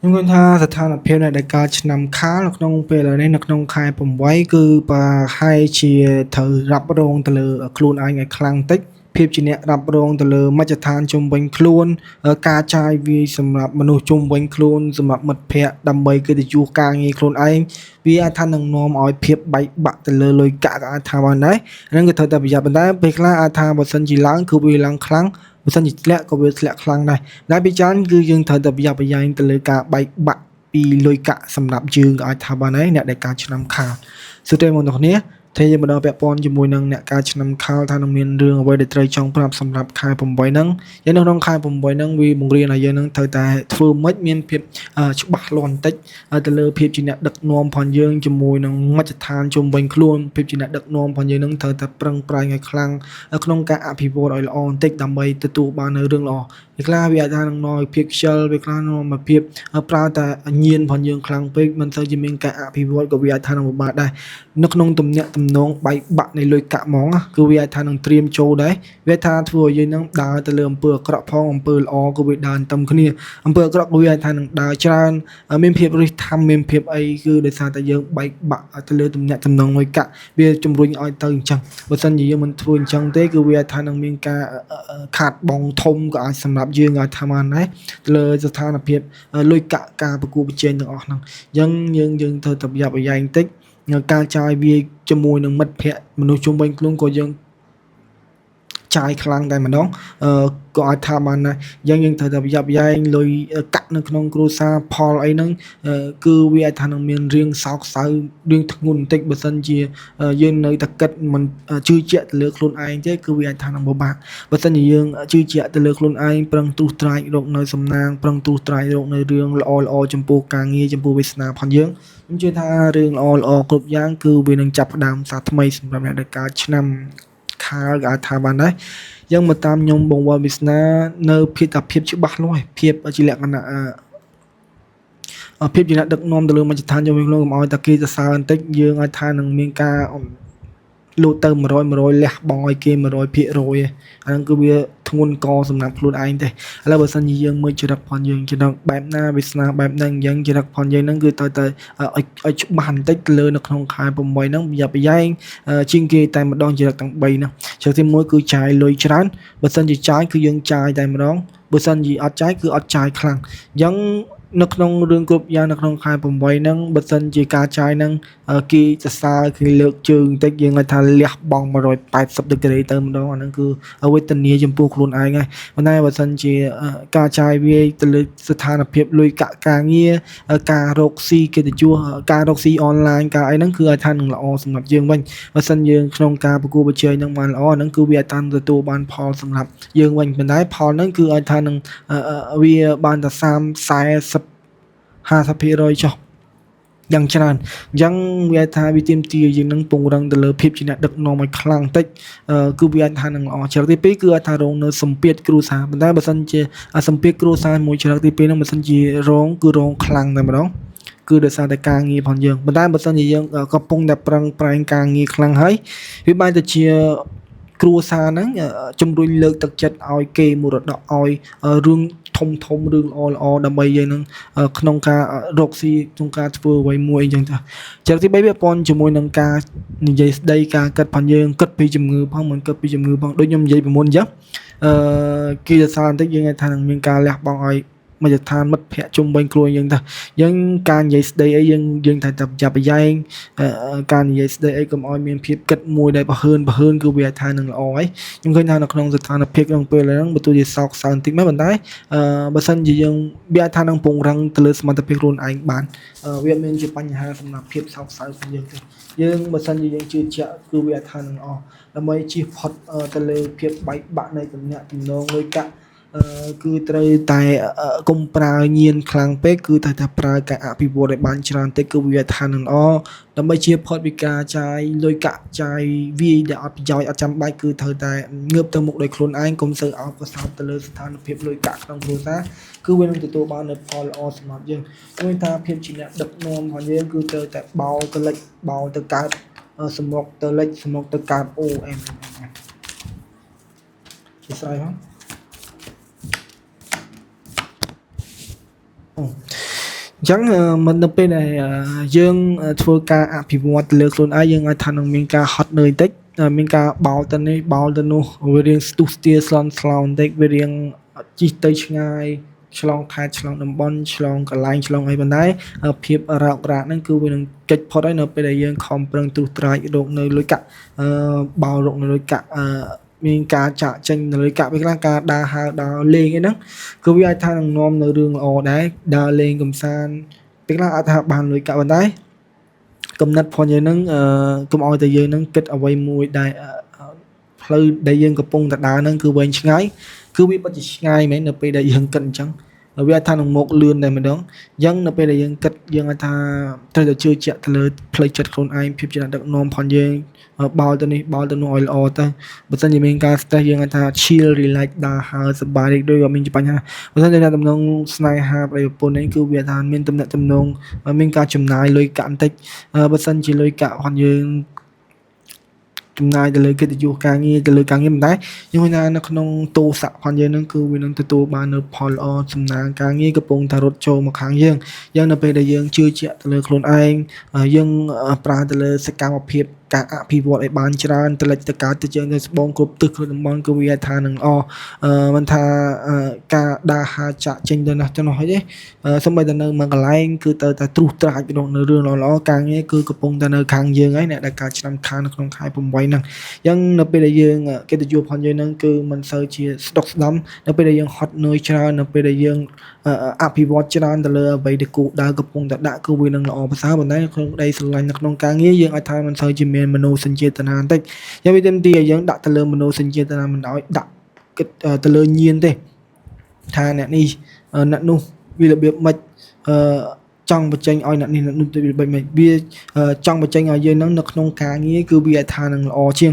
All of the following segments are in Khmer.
ខ្ញុំឃើញថាស្ថានភាពនៃដីកាឆ្នាំខាលនៅក្នុងពេលឥឡូវនេះនៅក្នុងខែ8គឺប្រហែលជាត្រូវរ៉ាប់រងទៅលើខ្លួនឯងឲ្យខ្លាំងតិចភាពជាអ្នករ៉ាប់រងទៅលើមជ្ឈដ្ឋានជុំវិញខ្លួនការចាយវាយសម្រាប់មនុស្សជុំវិញខ្លួនសម្រាប់មិត្តភ័ក្តិដើម្បីកិត្តិយសការងារខ្លួនឯងវាអាចថានឹងនាំឲ្យភាពបែកបាក់ទៅលើលុយកាក់ក៏អាចថាបានដែរហ្នឹងគឺត្រូវតែប្រយ័ត្នប៉ុន្តែពេលខ្លះអាចថាបើសិនជាឡើងគឺវាឡើងខ្លាំងបើសិនជាធ្លាក់ក៏វាធ្លាក់ខ្លាំងដែរតែពីច្រើនគឺយើងត្រូវតែប្រយ័ត្នប្រយែងទៅលើការបែកបាក់ពីលុយកាក់សម្រាប់យើងក៏អាចថាបានដែរអ្នកដែលការឆ្នាំខាលសួស្តីបងប្អូនគ្នាតែយើងមកដល់ពាក់ព័ន្ធជាមួយនឹងអ្នកការឆ្នាំខាលថានឹងមានរឿងអ្វីដែលត្រូវចង់ប្រាប់សម្រាប់ខែ8ហ្នឹងយើងនៅក្នុងខែ8ហ្នឹងវាបង្រៀនឲ្យយើងនឹងត្រូវតែធ្វើម៉េចមានភាពច្បាស់លាស់បន្តិចទៅលើភាពជាអ្នកដឹកនាំផងយើងជាមួយនឹងមជ្ឈដ្ឋានជុំវិញខ្លួនភាពជាអ្នកដឹកនាំផងយើងនឹងត្រូវតែប្រឹងប្រែងឲ្យខ្លាំងក្នុងការអភិវឌ្ឍឲ្យល្អបន្តិចដើម្បីទទួលបាននៅរឿងល្អវាខ្លះវាអាចថានឹងនាំឲ្យភាពខ្ជិលវាខ្លះនាំមកភាពប្រើតែញៀនផងយើងខ្លាំងពេកមិនសូវជាមានការអភិវឌ្ឍក៏វាអាចថានឹងពិបាកដែរនៅក្នុងទំនាក់ទំនងបែកបាក់នៃលុយកាក់ហ្មងគឺវាអាចថានឹងត្រៀមចូលដែរវាថាធ្វើឲ្យយើងនឹងដើរទៅលើអំពើអាក្រក់ផងអំពើល្អក៏វាដើរតាមគ្នាអំពើអាក្រក់ក៏វាអាចថានឹងដើរច្រើនមានភាពរិះថាំមានភាពអីគឺដោយសារតែយើងបែកបាក់ទៅលើទំនាក់ទំនងលុយកាក់វាជំរុញឲ្យទៅអញ្ចឹងបើសិនជាយើងមិនធ្វើអញ្ចឹងទេគឺវាអាចថានឹងមានការខាតបង់ធំក៏អាចសម្រាប់យើងអាចថាបានដែរទៅលើស្ថានភាពលុយកាក់ការប្រគួតប្រជែងទាំងអស់ហ្នឹងអញ្ចឹងយើងត្រូវតែប្រយ័ត្នប្រយែងបន្តិចការចាយវាយជាមួយនឹងមិត្តភ័ក្តិមនុស្សជុំវិញខ្លួនក៏យើងចាយខ្លាំងតែម្ដងក៏អាចថាបានដែរយើងត្រូវតែប្រយ័ត្នប្រយែងលុយកាក់នៅក្នុងគ្រួសារផលអីហ្នឹងគឺវាអាចថានឹងមានរឿងសោកសៅរឿងធ្ងន់បន្តិចបើសិនជាយើងនៅតែគិតមិនជឿជាក់ទៅលើខ្លួនឯងទេគឺវាអាចថានឹងពិបាកបើសិនជាយើងជឿជាក់ទៅលើខ្លួនឯងប្រឹងទូសត្រាចរកនៅសំណាងប្រឹងទូសត្រាចរកនៅរឿងល្អចំពោះការងារចំពោះវាសនាផងយើងខ្ញុំជឿថារឿងល្អគ្រប់យ៉ាងគឺវានឹងចាប់ផ្ដើមសារថ្មីសម្រាប់អ្នកដែលកើតឆ្នាំខាលក៏អាចថាបានដែរយើងមកតាមខ្ញុំបងវល់វាសនានៅភាពច្បាស់លាស់ភាពជាលក្ខណៈភាពជាអ្នកដឹកនាំទៅលើមជ្ឈដ្ឋានជុំវិញខ្លួនកុំឲ្យតែគេសរសើរបន្តិចយើងអាចថានឹងមានការលូតទៅ100លះបង់ឲ្យគេ100%អាហ្នឹងគឺវាធ្ងន់កសម្រាប់ខ្លួនឯងទេឥឡូវបើសិនជាយើងមើលចរិតផងយើងចរិតបែបណាវាសនាបែបហ្នឹងអញ្ចឹងចរិតផងយើងហ្នឹងគឺត្រូវតែឲ្យច្បាស់បន្តិចទៅលើនៅក្នុងខែ8ហ្នឹងប្រយ័ត្នប្រយែងជាងគេតែម្ដងចរិតទាំង3ហ្នឹងចរិតទី1គឺចាយលុយច្រើនបើសិនជាចាយគឺយើងចាយតែម្ដងបើសិនជាអត់ចាយគឺអត់ចាយខ្លាំងអញ្ចឹងនៅក្នុងរឿងគ្រប់យ៉ាងនៅក្នុងខែ8ហ្នឹងបើសិនជាការចាយហ្នឹងគេសរសើរគេលើកជើងបន្តិចយើងហៅថាលះបង់180ដឺក្រេទៅម្ដងអាហ្នឹងគឺវេទនាចំពោះខ្លួនឯងហើយប៉ុន្តែបើសិនជាការចាយវាយទៅលើស្ថានភាពលុយកាក់ការងារការរកស៊ីកិត្តិយសការរកស៊ីអនឡាញការអីហ្នឹងគឺអាចថានឹងល្អសម្រាប់យើងវិញបើសិនយើងក្នុងការប្រគួតប្រជែងហ្នឹងបានល្អហ្នឹងគឺវាអាចថាទទួលបានផលសម្រាប់យើងវិញប៉ុន្តែផលហ្នឹងគឺអាចថានឹងវាបានតែ30 40 50%ចុះយ៉ាងច្រើនអញ្ចឹងវាថាវាទាមទារយើងនឹងពង្រឹងទៅលើភាពជាអ្នកដឹកនាំឲ្យខ្លាំងបន្តិចគឺវាអាចថានឹងល្អច្រកទី2គឺអាចថារងនៅសម្ពាធគ្រួសារប៉ុន្តែបើសិនជាសម្ពាធគ្រួសារមួយច្រកទី2ហ្នឹងបើសិនជារងគឺរងខ្លាំងតែម្ដងគឺដោយសារតែការងារផងយើងប៉ុន្តែបើសិនជាយើងកំពុងតែប្រឹងប្រែងការងារខ្លាំងហើយវាបែរទៅជាគ្រួសារហ្នឹងជំរុញលើកទឹកចិត្តឲ្យគេមរតកឲ្យរឿងធំរឿងល្អដើម្បីយើងនឹងក្នុងការរកស៊ីក្នុងការធ្វើអ្វីមួយអីចឹងទៅចរិតទី3វាព័ន្ធជាមួយនឹងការនិយាយស្ដីការគិតផងយើងគិតពីជំងឺផងមិនគិតពីជំងឺផងដូចខ្ញុំនិយាយពីមុនអញ្ចឹងគេសរសើរបន្តិចយើងថានឹងមានការលះបង់ឲ្យមជ្ឈដ្ឋានមិត្តភ័ក្តិជុំវិញខ្លួនយើងទៅយើងការនិយាយស្ដីអីយើងត្រូវតែប្រយ័ត្នប្រយែងការនិយាយស្ដីអីកុំឲ្យមានភាពគិតមួយដែលប្រហើនគឺវាថានឹងល្អហើយខ្ញុំឃើញថានៅក្នុងស្ថានភាពក្នុងពេលហ្នឹងបើទោះជាសោកសៅបន្តិចមែនប៉ុន្តែបើសិនជាយើងវាថានឹងពង្រឹងទៅលើសមត្ថភាពខ្លួនឯងបានវាមានជាបញ្ហាសម្រាប់ភាពសោកសៅរបស់យើងទេយើងបើសិនជាយើងជឿជាក់គឺវាថានឹងល្អដើម្បីជៀសផុតទៅលើភាពបែកបាក់នៃទំនាក់ទំនងលុយកាក់គឺត្រូវតែកុំប្រើញៀនខ្លាំងពេកគឺត្រូវតែប្រើការអភិវឌ្ឍឲ្យបានច្រើនតិចគឺវាថានឹងល្អដើម្បីជៀសផុតពីការចាយលុយកាក់ចាយវាយដែលអត់ប្រយោជន៍អត់ចាំបាច់គឺត្រូវតែងើបទៅមុខដោយខ្លួនឯងកុំសូវអោបកសោបទៅលើស្ថានភាពលុយកាក់ក្នុងគ្រួសារគឺវានឹងទទួលបាននូវផលល្អសម្រាប់យើងខ្ញុំថាភាពជាអ្នកដឹកនាំរបស់យើងគឺត្រូវតែបោទៅលិចបោទៅកើតសម្រុកទៅលិចសម្រុកទៅកើតអូអែមជាស្រ័យហ៎ អញ្ចឹងមិននៅពេលដែលយើងធ្វើការអភិវឌ្ឍទៅលើខ្លួនឯងយើងអាចថានឹងមានការហត់នឿយបន្តិចមានការបោលទៅនេះបោលទៅនោះវារៀងស្ទុះស្ទាស្លន់ស្លោបន្តិចវារៀងជិះទៅឆ្ងាយឆ្លងខេត្តឆ្លងតំបន់ឆ្លងកន្លែងឆ្លងអីប៉ុន្តែភាពរ៉ោករ៉ាក់ហ្នឹងគឺវានឹងកិច្ចផុតហើយនៅពេលដែលយើងខំប្រឹងទ្រុសត្រាចរកនៅលុយកាក់បោលរកនៅលុយកាក់មានការចាក់ចេញនៅលុយកាក់ពេលខ្លះការដើរហើរដើរលេងអីហ្នឹងគឺវាអាចថានឹងនាំនៅរឿងល្អដែរដើរលេងកំសាន្តពេលខ្លះអាចថាបានលុយកាក់ប៉ុន្តែកំណត់ផងយើងហ្នឹងកុំឲ្យតែយើងហ្នឹងគិតអ្វីមួយដែលផ្លូវដែលយើងកំពុងតែដើរហ្នឹងគឺវែងឆ្ងាយគឺវាពិតជាឆ្ងាយមែននៅពេលដែលយើងគិតអញ្ចឹងវាអាចថានឹងមកលឿនតែម្ដងអញ្ចឹងនៅពេលដែលយើងគិតយើងអាចថាត្រូវតែជឿជាក់ទៅលើផ្លូវចិត្តខ្លួនឯងភាពជាអ្នកដឹកនាំផងយើងបោលទៅនេះបោលទៅនោះឲ្យល្អទៅបើមិនជាមានការ stress យើងអាចថា chill relax ដើរហើរសប្បាយរីករាយអត់មានបញ្ហាបើមិនជាតំណងស្នេហាប្តីប្រពន្ធនេះគឺវាថាមានតំណែងតំណងមានការចំណាយលុយកាក់បន្តិចបើមិនជាលុយកាក់ផងយើងចំណាយទៅលើកិត្តិយសការងារទៅលើការងារមិនដែរយើងឃើញថានៅក្នុងតោស័កផងយើងនឹងគឺវានឹងទទួលបាននៅផលល្អសំណាងការងារកំពុងតែរត់ចូលមកខាងយើងយ៉ាងនៅពេលដែលយើងជឿជាក់ទៅលើខ្លួនឯងយើងប្រើទៅលើសកម្មភាពការអភិវឌ្ឍឲ្យបានច្រើនទៅលិចទៅកើតទៅជើងទៅស្បូងគ្រប់ទិសគ្រប់តំបន់គឺវាថានឹងល្អមិនថាការដើរហើរចាក់ចេញទៅណាទៅនោះហើយទេសូម្បីតែនៅមួយកន្លែងគឺទៅតែទ្រុសត្រាចរកនៅរឿងល្អៗការងារគឺកំពុងតែនៅខាងយើងហើយអ្នកដែលការឆ្នាំខាននៅក្នុងខែ8ហ្នឹងអញ្ចឹងនៅពេលដែលយើងកិត្តិយសផងយើងហ្នឹងគឺមិនសូវជាស្ដុកស្ដំនៅពេលដែលយើងហត់នឿយច្រើននៅពេលដែលយើងអភិវឌ្ឍច្រើនទៅលើអ្វីដែលគូដៅកំពុងតែដាក់គឺវានឹងល្អប្រសើរប៉ុន្តែក្នុងក្តីស្រឡាញ់នៅក្នុងការងារយើងអាចថាមិនសូវជាមានមនោសញ្ចេតនាបន្តិចយ៉ាងវាទាមទារឲ្យយើងដាក់ទៅលើមនោសញ្ចេតនាមិនឲ្យដាក់គិតទៅលើញៀនទេថាអ្នកនេះអ្នកនោះវារបៀបម៉េចចង់បញ្ចេញឲ្យអ្នកនេះអ្នកនោះទៅរបៀបម៉េចវាចង់បញ្ចេញឲ្យយើងនឹងនៅក្នុងការងារគឺវាថានឹងល្អជាង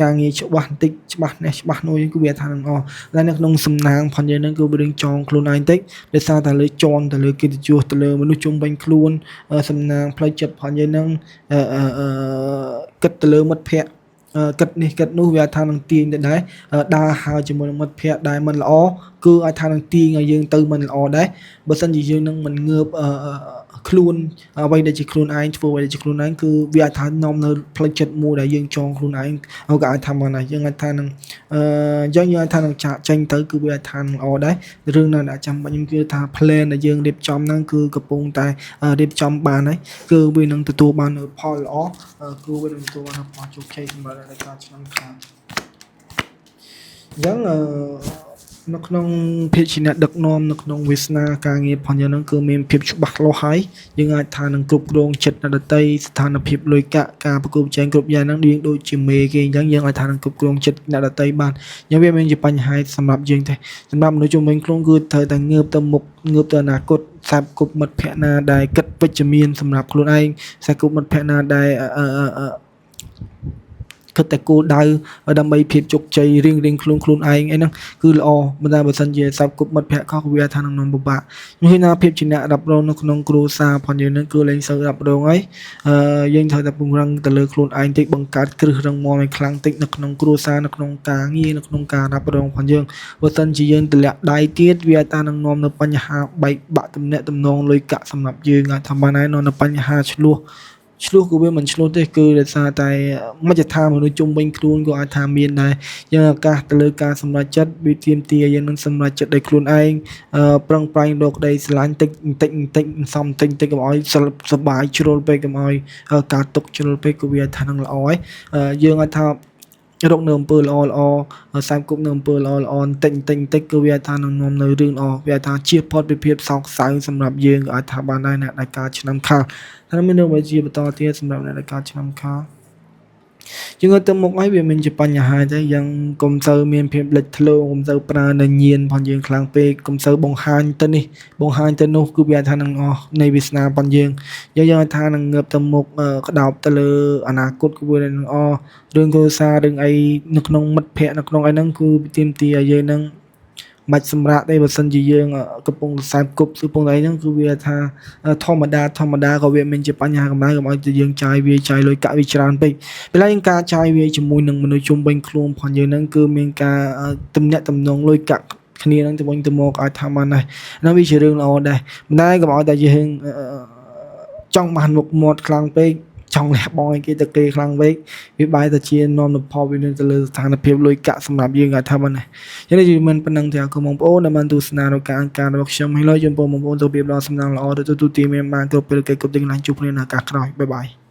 ការងារច្បាស់បន្តិចច្បាស់នេះច្បាស់នោះគឺវាថានឹងល្អតែនៅក្នុងសំណាងផងយើងនឹងគឺវារឿងចងខ្លួនឯងបន្តិចដោយសារតែលើជន់ទៅលើកិត្តិយសទៅលើមនុស្សជុំវិញខ្លួនសំណាងផ្លូវចិត្តផងយើងនឹងគិតទៅលើមិត្តភ័ក្តិគិតនេះគិតនោះវាថានឹងទាញទៅដែរដើរហើរជាមួយនឹងមិត្តភ័ក្តិដែលមិនល្អគឺអាចថានឹងទាញឲ្យយើងទៅមិនល្អដែរបើសិនជាយើងនឹងមិនងើបខ្លួនអ្វីដែលជាខ្លួនឯងធ្វើអ្វីដែលជាខ្លួនឯងគឺវាអាចថានាំនៅផ្លូវចិត្តមួយដែលយើងចងខ្លួនឯងក៏អាចថាមកណាយើងអាចថានឹងយើងអាចថានឹងចាក់ចេញទៅគឺវាអាចថានឹងល្អដែររឿងណាដែលចាំបាច់ខ្ញុំគឺថា plan ដែលយើងរៀបចំហ្នឹងគឺកំពុងតែរៀបចំបានហើយគឺវានឹងទទួលបាននូវផលល្អគឺវានឹងទទួលបានផលជោគជ័យសម្រាប់រយៈកាលឆ្នាំខាងអញ្ចឹងនៅក្នុងភាពជាអ្នកដឹកនាំនៅក្នុងវាសនាការងារផងយើងហ្នឹងគឺមានភាពច្បាស់លាស់ហើយយើងអាចថានឹងគ្រប់គ្រងចិត្តអ្នកដទៃស្ថានភាពលុយកាក់ការប្រគល់ប្រជែងគ្រប់យ៉ាងហ្នឹងយើងដូចជាមេគេអញ្ចឹងយើងអាចថានឹងគ្រប់គ្រងចិត្តអ្នកដទៃបានយើងវាមានជាបញ្ហាសម្រាប់យើងទេសម្រាប់មនុស្សជុំវិញខ្លួនគឺត្រូវតែងើបទៅមុខងើបទៅអនាគតខ្សែគប់មិត្តភ័ក្តិណាដែលគិតវិជ្ជមានសម្រាប់ខ្លួនឯងខ្សែគប់មិត្តភ័ក្តិណាដែលគិតតែគោលដៅដើម្បីភាពជោគជ័យរៀងខ្លួនឯងអីហ្នឹងគឺល្អប៉ុន្តែបើសិនជាសាប់គប់មិត្តភ័ក្តិខុសវាថានឹងនាំពិបាកខ្ញុំឃើញថាភាពជាអ្នករ៉ាប់រងនៅក្នុងគ្រួសារផងយើងហ្នឹងគឺលែងសូវរ៉ាប់រងហើយយើងត្រូវតែពង្រឹងទៅលើខ្លួនឯងតិចបង្កើតគ្រឹះរឹងមាំឲ្យខ្លាំងតិចនៅក្នុងគ្រួសារនៅក្នុងការងារនៅក្នុងការរ៉ាប់រងផងយើងបើសិនជាយើងទម្លាក់ដៃទៀតវាថានឹងនាំនៅបញ្ហាបែកបាក់ទំនាក់ទំនងលុយកាក់សម្រាប់យើងអាចថាបានហើយនាំនៅបញ្ហាឆ្លោះគឺវាមិនឆ្លោះទេគឺដោយសារតែមជ្ឈដ្ឋានមនុស្សជុំវិញខ្លួនក៏អាចថាមានដែរយើងឱកាសទៅលើការសម្រេចចិត្តវាទាមទារយើងនឹងសម្រេចចិត្តដោយខ្លួនឯងប្រឹងប្រែងរកក្តីស្រឡាញ់តិចសំតិចកុំឲ្យសបាយជ្រុលពេកកុំឲ្យការຕົកជ្រុលពេកក៏វាថានឹងល្អហើយយើងអាចថារកនៅអំពើល្អខ្សែគប់នៅអំពើល្អបន្តិចគឺវាថានឹងនាំនៅរឿងល្អវាថាជៀសផុតពីភាពសោកសៅសម្រាប់យើងក៏អាចថាបានដែរអ្នកដែលការឆ្នាំខាលហើយមានរឿងអ្វីជាបន្តទៀតសម្រាប់អ្នកដែលការឆ្នាំខាលជាងទៅមុខហើយវាមានជាបញ្ហាទេយ៉ាងកុំសូវមានភាពលេចធ្លោកុំសូវប្រើនៅញៀនផងយើងខ្លាំងពេកកុំសូវបង្ហាញទៅនេះបង្ហាញទៅនោះគឺវាថានឹងអស់នៃវាសនាផងយើងថានឹងងើបទៅមុខក្តោបទៅលើអនាគតគឺវានឹងអស់រឿងគ្រួសាររឿងអីនៅក្នុងមិត្តភ័ក្តិនៅក្នុងអីហ្នឹងគឺទាមទារឲ្យយើងនឹងមិនសម្រាប់ទេបើសិនជាយើងកំពុងខ្សែគប់គឺកំពុងអីហ្នឹងគឺវាថាធម្មតាក៏វាមានជាបញ្ហាកម្ដៅកុំឲ្យតែយើងចាយលុយកាក់វាច្រើនពេកពេលហើយយើងការចាយវាជាមួយនឹងមនុស្សជុំវិញខ្លួនផងយើងហ្នឹងគឺមានការទំនាក់ទំនងលុយកាក់ គ្នានឹងទៅវិញទៅមកអាចថាបានដែរហ្នឹងវាជារឿងល្អដែរមិនដែរកុំឲ្យតែយើងចង់បានមុខមាត់ខ្លាំងពេកចង់លះបង់ឲ្យគេទៅគេខ្លាំងពេកវាបែរទៅជានាំទៅផលវិនិច្ឆ័យទៅលើស្ថានភាពលុយកាក់សម្រាប់យើងអាចថាបានដែរចឹងនេះគឺមិនប៉ុណ្ណឹងទេអរគុណបងប្អូនដែលបានទស្សនារការការរបស់ខ្ញុំហើយឡើយចំពោះបងប្អូនទៅពីដល់សំណាងល្អទៅទូទាមានបានគ្រប់ពេលគេគ្រប់ទីកន្លែងជួបគ្នានៅឱកាសក្រោយបាយបាយ